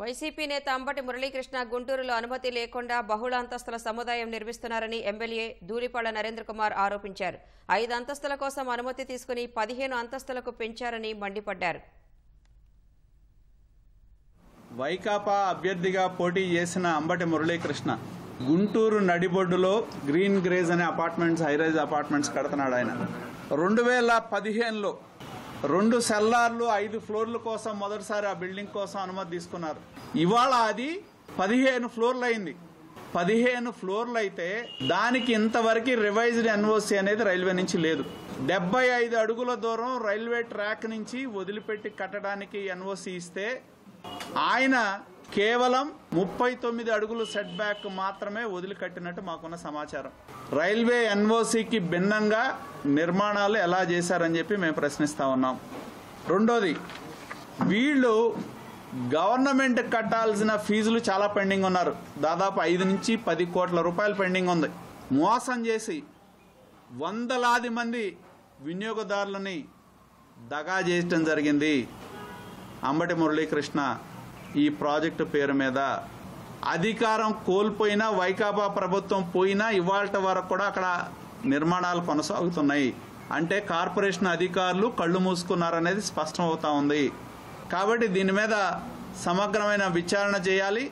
YCP నేత అంబటి మురళీకృష్ణ గుంటూరులో అనుమతి లేకుండా బహుళ అంతస్తుల సముదాయం నిర్మిస్తున్నారని ఎమ్మెల్యే ధూళిపాళ్ల నరేంద్ర కుమార్ ఆరోపించారు. 5 అంతస్తుల కోసం అనుమతి తీసుకుని 15 అంతస్తులకు పెంచారని మండిపడ్డారు. వైకాపా అభ్యర్థిగా పోటీ చేసిన అంబటి మురళీకృష్ణ గుంటూరు నడిబొడ్డులో గ్రీన్ గ్రేజ్ అనే అపార్ట్మెంట్స్, హైరైజ్ అపార్ట్మెంట్స్ కడుతున్నాడు. ఆయన 2015లో 2 సెల్లార్లు 5 ఫ్లోర్ల కోసం మొదటిసారి ఆ బిల్డింగ్ కోసం అనుమతి తీసుకున్నారు. ఇవాళ అది 15 ఫ్లోర్లు అయింది. 15 ఫ్లోర్లు అయితే దానికి ఇంతవరకు రివైజ్డ్ ఎన్ఓసి అనేది రైల్వే నుంచి లేదు. 75 అడుగుల దూరం రైల్వే ట్రాక్ నుంచి వదిలిపెట్టి కట్టడానికి ఎన్ఓసి ఇస్తే ఆయన కేవలం 39 అడుగులు సెట్ బ్యాక్ మాత్రమే వదిలికట్టినట్టు మాకున్న సమాచారం. రైల్వే ఎన్ఓసికి భిన్నంగా నిర్మాణాలు ఎలా చేశారని చెప్పి మేము ప్రశ్నిస్తా ఉన్నాం. రెండోది, వీళ్ళు గవర్నమెంట్ కట్టాల్సిన ఫీజులు చాలా పెండింగ్ ఉన్నారు. దాదాపు 5 నుంచి 10 కోట్ల రూపాయలు పెండింగ్ ఉంది. మోసం చేసి వందలాది మంది వినియోగదారులని దగా చేయటం జరిగింది. అంబటి మురళీకృష్ణ ఈ ప్రాజెక్టు పేరు మీద అధికారం కోల్పోయినా, వైకాపా ప్రభుత్వం పోయినా ఇవాళ వరకు కూడా అక్కడ నిర్మాణాలు కొనసాగుతున్నాయి. అంటే కార్పొరేషన్ అధికారులు కళ్ళు మూసుకున్నారనేది స్పష్టం అవుతా ఉంది. కాబట్టి దీని మీద సమగ్రమైన విచారణ చేయాలి.